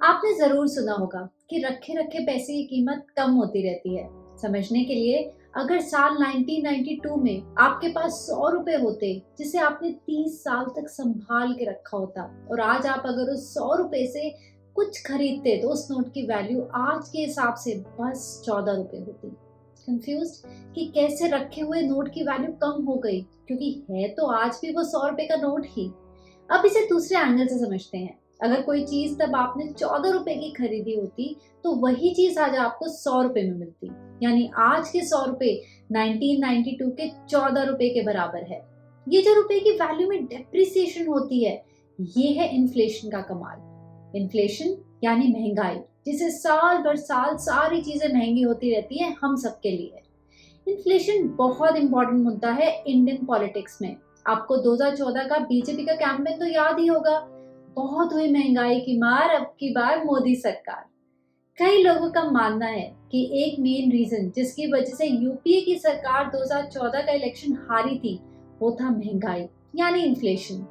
आपने ज़रूर सुना होगा कि रखे रखे पैसे की कीमत कम होती रहती है। समझने के लिए, अगर साल 1992 में आपके पास 100 रुपए होते जिसे आपने 30 साल तक संभाल के रखा होता, और आज आप अगर उस 100 रुपए से कुछ खरीदते तो उस नोट की वैल्यू आज के हिसाब से बस 14 रुपए होती। कंफ्यूज्ड कि कैसे रखे हुए नोट की वैल्यू कम हो गई, क्योंकि है तो आज भी वो 100 रुपए का नोट ही। अब इसे दूसरे एंगल से समझते हैं। अगर कोई चीज तब आपने 14 रुपए की खरीदी होती, तो वही चीज आज आपको 100 रुपए में मिलती। यानी आज के 100 रुपए 1992 के 14 रुपए के बराबर है। ये जो रुपए की वैल्यू में डेप्रिसिएशन होती है, ये है इन्फ्लेशन का कमाल। इन्फ्लेशन यानी महंगाई, जिसे साल भर साल सारी चीजें महंगी होती रहती है हम सबके लिए। इन्फ्लेशन बहुत इंपॉर्टेंट मुद्दा है इंडियन पॉलिटिक्स में। आपको 2014 का बीजेपी का कैंपेन तो याद ही होगा। बहुत हुई महंगाई की मार, अब की बार मोदी सरकार। कई लोगों का मानना है कि एक मेन रीजन जिसकी वजह से यूपीए की सरकार 2014 का इलेक्शन हारी थी, वो था महंगाई यानी इन्फ्लेशन।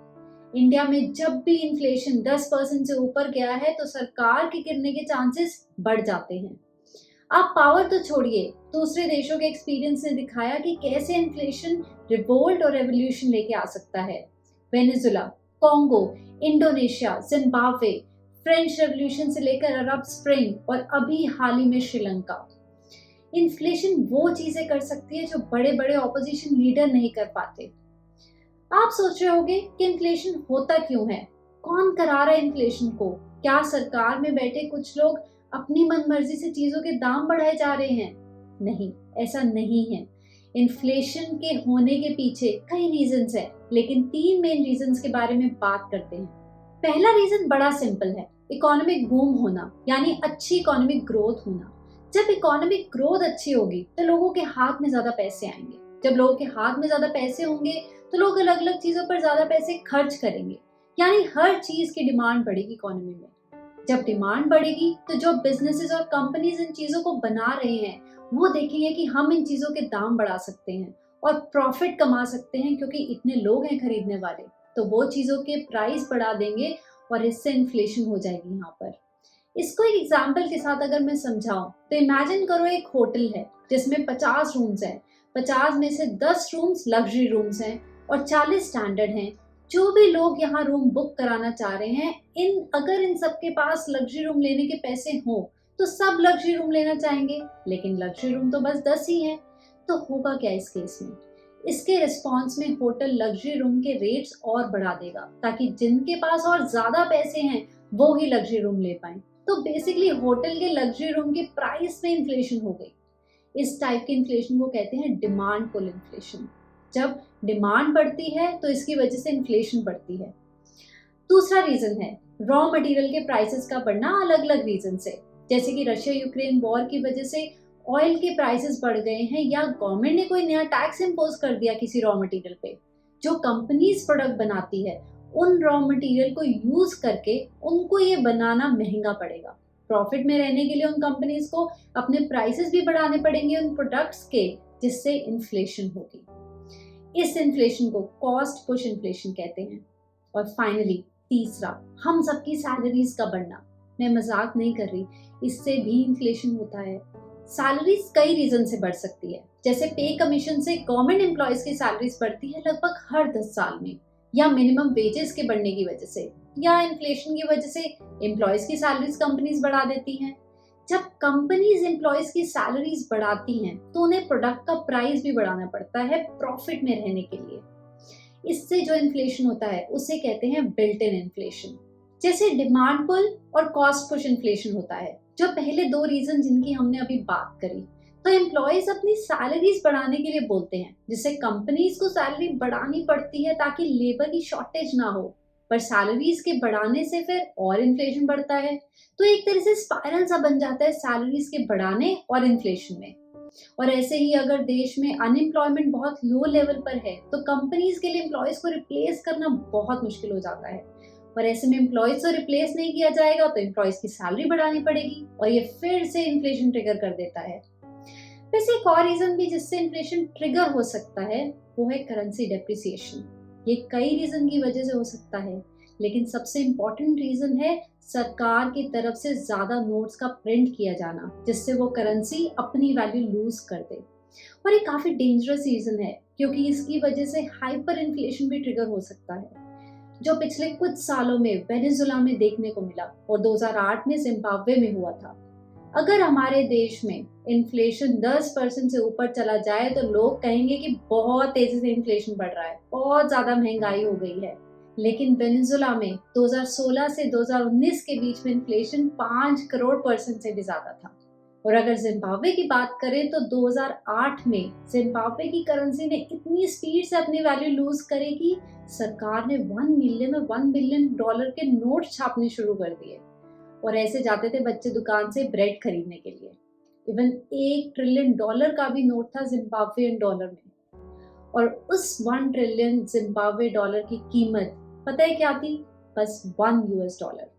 इंडिया में जब भी इन्फ्लेशन 10% से ऊपर गया है तो सरकार के गिरने के चांसेस बढ़ जाते हैं। आप पावर तो छोड़िए, दूसरे देशों के एक्सपीरियंस ने दिखाया कि कैसे इन्फ्लेशन रिवोल्ट और रेवोल्यूशन लेके आ सकता है। Venezuela, Congo, Indonesia, Zimbabwe, French revolution से लेकर अरब स्प्रिंग और अभी हाल ही में श्रीलंका। इन्फ्लेशन वो चीजें कर सकती है जो बड़े बड़े ऑपोजिशन लीडर नहीं कर पाते। आप सोच रहे होंगे कि इन्फ्लेशन होता क्यों है, कौन करा रहा है इन्फ्लेशन को? क्या सरकार में बैठे कुछ लोग अपनी मनमर्जी से चीजों के दाम बढ़ाए जा रहे हैं? नहीं, ऐसा नहीं है। इन्फ्लेशन के होने के पीछे कई रीजंस है, लेकिन तीन मेन रीजंस के बारे में बात करते हैं। पहला रीजन बड़ा सिंपल है, इकोनॉमिक बूम होना, यानी अच्छी इकोनॉमिक ग्रोथ होना। जब इकोनॉमिक ग्रोथ अच्छी होगी तो लोगों के हाथ में ज्यादा पैसे आएंगे। जब लोगों के हाथ में ज्यादा पैसे होंगे तो लोग अलग अलग चीजों पर ज्यादा पैसे खर्च करेंगे, यानी हर चीज की डिमांड बढ़ेगी इकोनॉमी में। जब डिमांड बढ़ेगी तो जो बिजनेसेस और कंपनीज इन चीजों को बना रहे हैं, वो देखेंगे कि हम इन चीजों के दाम बढ़ा सकते हैं और प्रॉफिट कमा सकते हैं, क्योंकि इतने लोग हैं खरीदने वाले, तो वो चीजों के प्राइस बढ़ा देंगे और इससे इन्फ्लेशन हो जाएगी यहाँ पर। इसको एक एग्जाम्पल के साथ अगर मैं समझाऊं तो इमेजिन करो एक होटल है जिसमें 50 रूम्स हैं। 50 में से 10 रूम्स लग्जरी रूम्स हैं और 40 स्टैंडर्ड हैं। जो भी लोग यहाँ रूम बुक कराना चाह रहे हैं, अगर इन सबके पास लग्जरी रूम लेने के पैसे हों तो सब लग्जरी रूम लेना चाहेंगे, लेकिन लग्जरी रूम तो बस 10 ही हैं। तो होगा क्या इस केस में? इसके रिस्पॉन्स में होटल लग्जरी रूम के रेट्स और बढ़ा देगा, ताकि जिनके पास और ज्यादा पैसे हैं वो ही लग्जरी रूम ले पाए। तो बेसिकली होटल के लग्जरी रूम के प्राइस में इन्फ्लेशन हो गई। इस टाइप के इन्फ्लेशन को कहते हैं डिमांड पुल इन्फ्लेशन। जब डिमांड बढ़ती है तो इसकी वजह से इन्फ्लेशन बढ़ती है। दूसरा रीजन है रॉ मटेरियल के प्राइसेस का बढ़ना अलग अलग रीजन से, जैसे कि रशिया यूक्रेन वॉर की वजह से ऑयल के प्राइसेस बढ़ गए हैं, या गवर्नमेंट ने कोई नया टैक्स इम्पोज कर दिया किसी रॉ मटेरियल पे। जो कंपनीज प्रोडक्ट बनाती है, उन रॉ मटेरियल को यूज करके उनको ये बनाना महंगा पड़ेगा। प्रॉफिट में रहने के लिए उन कंपनीज को अपने प्राइसेस भी बढ़ाने पड़ेंगे उन प्रोडक्ट्स के, जिससे इन्फ्लेशन होगी। इस इन्फ्लेशन को कॉस्ट पुश इन्फ्लेशन कहते हैं। और फाइनली तीसरा, हम सबकी सैलरीज का बढ़ना। मैं मजाक नहीं कर रही, इससे भी इन्फ्लेशन होता है। सैलरीज कई रीजन से बढ़ सकती है, जैसे पे कमीशन से गवर्नमेंट एम्प्लॉयज की सैलरीज बढ़ती है लगभग हर 10 साल में, या मिनिमम वेजेस के बढ़ने की वजह से, या इन्फ्लेशन की वजह से एम्प्लॉयज की सैलरीज कंपनीज बढ़ा देती हैं। जब कंपनीज एम्प्लॉयज की सैलरीज बढ़ाती हैं तो उन्हें प्रोडक्ट का प्राइस भी बढ़ाना पड़ता है प्रॉफिट में रहने के लिए। इससे जो इन्फ्लेशन होता है उसे कहते हैं बिल्ट इन इन्फ्लेशन। जैसे डिमांड पुल और कॉस्ट पुश इन्फ्लेशन होता है, जो पहले दो रीजन जिनकी हमने अभी बात करी। तो एम्प्लॉयज अपनी सैलरीज बढ़ाने के लिए बोलते हैं, जिससे कंपनीज को सैलरी बढ़ानी पड़ती है ताकि लेबर की शॉर्टेज ना हो। पर सैलरीज के बढ़ाने से फिर और इन्फ्लेशन बढ़ता है। तो एक तरह से स्पाइरल सा बन जाता है सैलरीज के बढ़ाने और इन्फ्लेशन में। और ऐसे ही अगर देश में अनएम्प्लॉयमेंट बहुत लो लेवल पर है तो कंपनीज के लिए एम्प्लॉयज को रिप्लेस करना बहुत मुश्किल हो जाता है। और ऐसे में एम्प्लॉयज को रिप्लेस नहीं किया जाएगा तो एम्प्लॉयज की सैलरी बढ़ानी पड़ेगी, और ये फिर से इन्फ्लेशन ट्रिगर कर देता है। वैसे एक और रीजन भी जिससे इन्फ्लेशन ट्रिगर हो सकता है, वो है करेंसी डेप्रिसिएशन। ये कई रीजन की वजह से हो सकता है, लेकिन सबसे इम्पोर्टेंट रीजन है सरकार की तरफ से ज्यादा नोट्स का प्रिंट किया जाना, जिससे वो करेंसी अपनी वैल्यू लूज कर दे। और ये काफी डेंजरस रीजन है, क्योंकि इसकी वजह से हाइपर इन्फ्लेशन भी ट्रिगर हो सकता है, जो पिछले कुछ सालों में वेनेजुला में देखने को मिला और 2008 में जिम्बाब्वे में हुआ था। अगर हमारे देश में इन्फ्लेशन 10% से ऊपर चला जाए तो लोग कहेंगे कि बहुत तेजी से इन्फ्लेशन बढ़ रहा है, बहुत ज्यादा महंगाई हो गई है। लेकिन वेनेजुला में 2016 से 2019 के बीच में इन्फ्लेशन 5 करोड़ परसेंट से भी ज्यादा था। और अगर जिम्बाब्वे की बात करें तो 2008 में जिम्बाब्वे की करेंसी ने इतनी स्पीड से अपनी वैल्यू लूज करे कि सरकार ने 1 मिलियन और 1 बिलियन डॉलर के नोट छापने शुरू कर दिए। और ऐसे जाते थे बच्चे दुकान से ब्रेड खरीदने के लिए। इवन 1 ट्रिलियन डॉलर का भी नोट था जिम्बाब्वेन डॉलर में। और उस 1 ट्रिलियन जिम्बाब्वे डॉलर की कीमत पता है क्या थी? बस $1।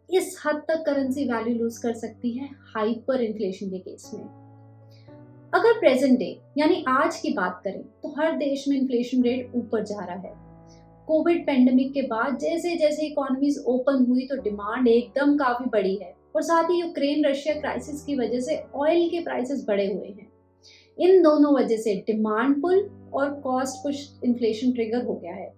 इस हद तक करेंसी वैल्यू लूज कर सकती है हाइपर इन्फ्लेशन के केस में। अगर प्रेजेंट डे यानी आज की बात करें तो हर देश में इन्फ्लेशन रेट ऊपर जा रहा है। कोविड पेंडेमिक के बाद जैसे जैसे इकोनॉमीज ओपन हुई तो डिमांड एकदम काफी बढ़ी है, और साथ ही यूक्रेन रशिया क्राइसिस की वजह से ऑयल के प्राइसेस बढ़े हुए हैं। इन दोनों वजह से डिमांड पुल और कॉस्ट पुश इन्फ्लेशन ट्रिगर हो गया है।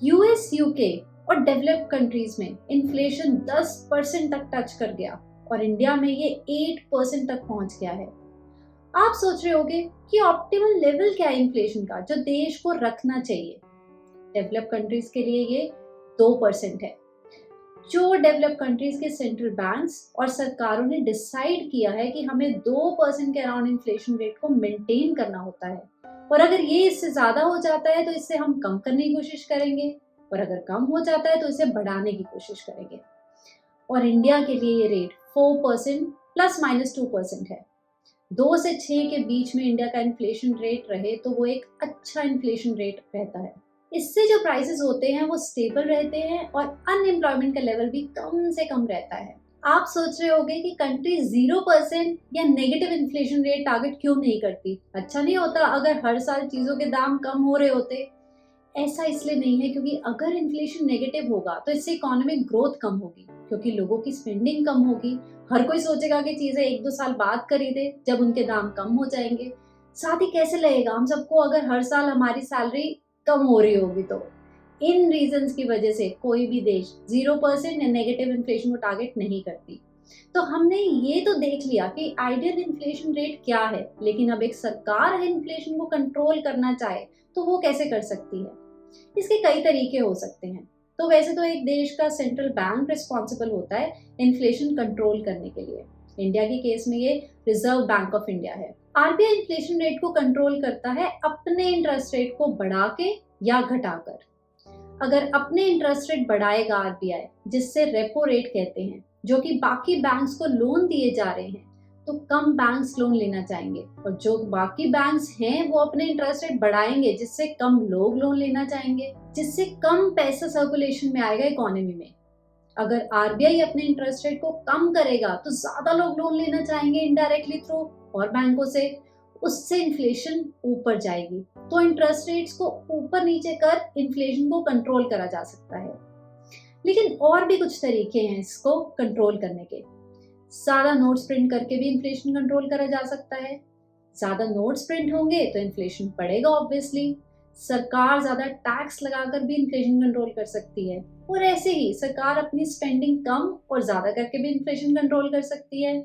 यूएस, यूके और डेवलप्ड कंट्रीज में इन्फ्लेशन 10% तक टच कर गया और इंडिया में ये 8% तक पहुंच गया है। आप सोच रहे होंगे कि ऑप्टिमल लेवल क्या है इन्फ्लेशन का जो देश को रखना चाहिए। डेवलप कंट्रीज के लिए ये 2% है, जो डेवलप कंट्रीज के सेंट्रल बैंक्स और सरकारों ने डिसाइड किया है कि हमें 2% के अराउंड इन्फ्लेशन रेट को मेंटेन करना होता है। और अगर ये इससे ज्यादा हो जाता है तो इससे हम कम करने की कोशिश करेंगे, और अगर कम हो जाता है तो इसे बढ़ाने की कोशिश करेंगे। और इंडिया के लिए ये रेट 4% ±2% है। 2 से 6 के बीच में इंडिया का इन्फ्लेशन रेट रहे तो वो एक अच्छा इन्फ्लेशन रेट रहता है। इससे जो प्राइसेस होते हैं वो स्टेबल रहते हैं और अनएम्प्लॉयमेंट का लेवल भी कम से कम रहता है। आप सोच रहे होंगे कि कंट्री 0% या नेगेटिव इन्फ्लेशन रेट टारगेट क्यों नहीं करती? अच्छा नहीं होता अगर हर साल चीजों के दाम कम हो रहे होते? ऐसा इसलिए नहीं है क्योंकि अगर इन्फ्लेशन नेगेटिव होगा तो इससे इकोनॉमिक ग्रोथ कम होगी, क्योंकि लोगों की स्पेंडिंग कम होगी। हर कोई सोचेगा कि चीजें 1-2 साल बाद खरीदे जब उनके दाम कम हो जाएंगे। साथ ही कैसे लगेगा हम सबको अगर हर साल हमारी सैलरी कम हो रही होगी तो? इन रीजंस की वजह से कोई भी देश 0% या नेगेटिव इन्फ्लेशन को टारगेट नहीं करती। तो हमने ये तो देख लिया कि आइडियल इन्फ्लेशन रेट क्या है, लेकिन अब एक सरकार इन्फ्लेशन को कंट्रोल करना चाहे तो वो कैसे कर सकती है? इसके कई तरीके हो सकते हैं। तो वैसे तो एक देश का सेंट्रल बैंक रिस्पॉन्सिबल होता है इन्फ्लेशन कंट्रोल करने के लिए। इंडिया के केस में ये रिजर्व बैंक ऑफ इंडिया है। आरबीआई इन्फ्लेशन रेट को कंट्रोल करता है अपने इंटरेस्ट रेट को बढ़ा के या घटाकर। अगर अपने इंटरेस्ट रेट बढ़ाएगा आरबीआई, जिससे रेपो रेट कहते हैं, जो कि बाकी बैंक्स को लोन दिए जा रहे हैं, तो कम बैंक्स लोन लेना चाहेंगे, और जो बाकी बैंक्स हैं वो अपने इंटरेस्ट रेट बढ़ाएंगे, जिससे कम लोग लोन लेना चाहेंगे, जिससे कम पैसा सर्कुलेशन में आएगा इकोनॉमी में। अगर आरबीआई अपने इंटरेस्ट रेट को कम करेगा तो ज्यादा लोग लोन लेना चाहेंगे इनडायरेक्टली थ्रू और बैंकों से, उससे इन्फ्लेशन ऊपर जाएगी। तो इंटरेस्ट रेट्स को ऊपर नीचे कर इन्फ्लेशन को कंट्रोल करा जा सकता है। लेकिन और भी कुछ तरीके हैं इसको कंट्रोल करने के। ज्यादा नोट्स प्रिंट करके भी इन्फ्लेशन कंट्रोल करा जा सकता है। ज्यादा नोट्स प्रिंट होंगे तो इन्फ्लेशन बढ़ेगा ऑब्वियसली। सरकार ज्यादा टैक्स लगाकर भी इन्फ्लेशन कंट्रोल कर सकती है, और ऐसे ही सरकार अपनी स्पेंडिंग कम और ज्यादा करके भी इन्फ्लेशन कंट्रोल कर सकती है।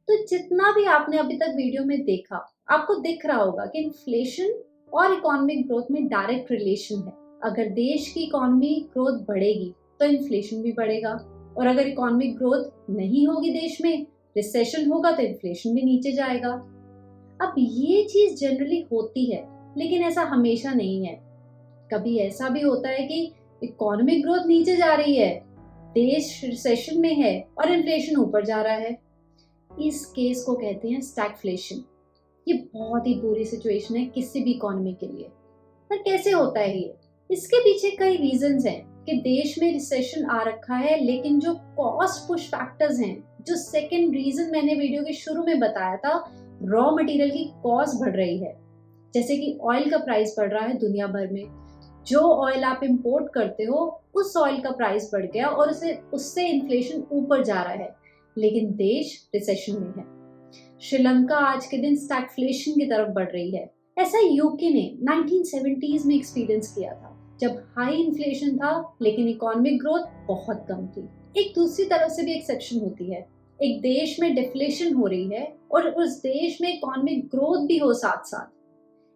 तो जितना भी आपने अभी तक वीडियो में देखा, आपको दिख रहा होगा कि इन्फ्लेशन और इकोनॉमिक ग्रोथ में डायरेक्ट रिलेशन है। अगर देश की इकोनॉमी ग्रोथ बढ़ेगी तो इन्फ्लेशन भी बढ़ेगा, और अगर इकोनॉमिक ग्रोथ नहीं होगी देश में, रिसेशन होगा, तो इन्फ्लेशन भी नीचे जाएगा। अब ये चीज जनरली होती है, लेकिन ऐसा हमेशा नहीं है। कभी ऐसा भी होता है कि इकोनॉमिक ग्रोथ नीचे जा रही है, देश रिसेशन में है और इन्फ्लेशन ऊपर जा रहा है। इस केस को कहते हैं स्टैगफ्लेशन। ये बहुत ही बुरी सिचुएशन है किसी भी इकोनॉमी के लिए। पर कैसे होता है ये? इसके पीछे कई रीजंस हैं कि देश में रिसेशन आ रखा है, लेकिन जो कॉस्ट पुश फैक्टर्स हैं, जो सेकंड रीजन मैंने वीडियो के शुरू में बताया था, रॉ मटेरियल की कॉस्ट बढ़ रही है। जैसे कि ऑयल का प्राइस बढ़ रहा है दुनिया भर में, जो ऑयल आप इंपोर्ट करते हो उस ऑयल का प्राइस बढ़ गया और उससे इन्फ्लेशन ऊपर जा रहा है, लेकिन देश रिसेशन में है। श्रीलंका आज के दिन स्टैगफ्लेशन की तरफ बढ़ रही है। ऐसा यूके ने 1970s में एक्सपीरियंस किया था, जब हाई इन्फ्लेशन था लेकिन इकोनॉमिक ग्रोथ बहुत कम थी। एक दूसरी तरफ से भी एक्सेप्शन होती है। एक देश में डिफ्लेशन हो रही है और उस देश में इकोनॉमिक ग्रोथ भी हो साथ साथ।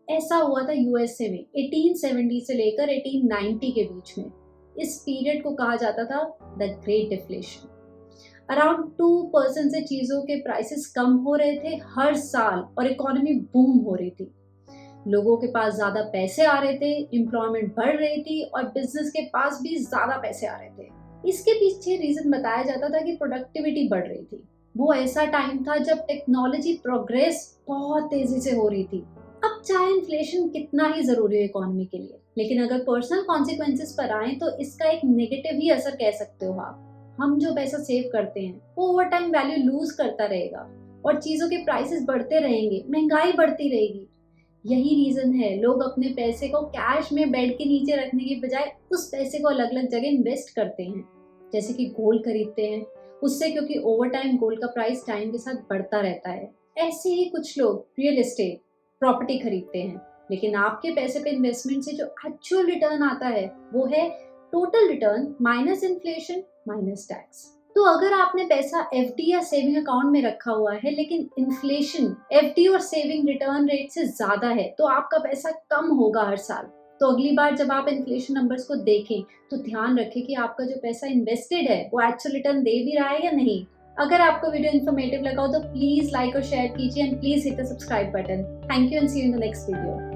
ऐसा हुआ था यूएसए में 1870 से लेकर 1890 के बीच में। इस पीरियड को कहा जाता था द ग्रेट डिफ्लेशन। अराउंड 2% से चीजों के प्राइसेस कम हो रहे थे हर साल और इकोनॉमी बूम हो रही थी। लोगों के पास ज्यादा पैसे आ रहे थे, एम्प्लॉयमेंट बढ़ रही थी और बिजनेस के पास भी ज्यादा पैसे आ रहे थे। इसके पीछे रीजन बताया जाता था कि प्रोडक्टिविटी बढ़ रही थी। वो ऐसा टाइम था जब टेक्नोलॉजी प्रोग्रेस बहुत तेजी से हो रही थी। अब चाहे इन्फ्लेशन कितना ही जरूरी है इकोनॉमी के लिए, लेकिन अगर पर्सनल कॉन्सिक्वेंसेस पर आए तो इसका एक नेगेटिव ही असर कह सकते हो आप। हम जो पैसा सेव करते हैं वो ओवर टाइम वैल्यू लूज करता रहेगा और चीजों के प्राइसेस बढ़ते रहेंगे, महंगाई बढ़ती रहेगी। यही रीजन है लोग अपने पैसे को कैश में बेड के नीचे रखने की बजाय उस पैसे को अलग अलग जगह इन्वेस्ट करते हैं, जैसे कि गोल्ड खरीदते हैं उससे, क्योंकि ओवर टाइम गोल्ड का प्राइस टाइम के साथ बढ़ता रहता है। ऐसे ही कुछ लोग रियल एस्टेट प्रॉपर्टी खरीदते हैं, लेकिन आपके पैसे पे इन्वेस्टमेंट से जो एक्चुअल रिटर्न आता है वो है total return minus inflation minus tax. तो अगर आपने पैसा एफडी या सेविंग अकाउंट में रखा हुआ है लेकिन इन्फ्लेशन एफडी और सेविंग रिटर्न रेट से ज्यादा है तो आपका पैसा कम होगा हर साल। तो अगली बार जब आप इन्फ्लेशन नंबर्स को देखें तो ध्यान रखें कि आपका जो पैसा इन्वेस्टेड है वो एक्चुअल रिटर्न दे भी रहा है या नहीं। अगर आपको वीडियो इन्फॉर्मेटिव लगा हो तो प्लीज लाइक और शेयर कीजिए and please hit the subscribe button. Thank you and see you in the next video.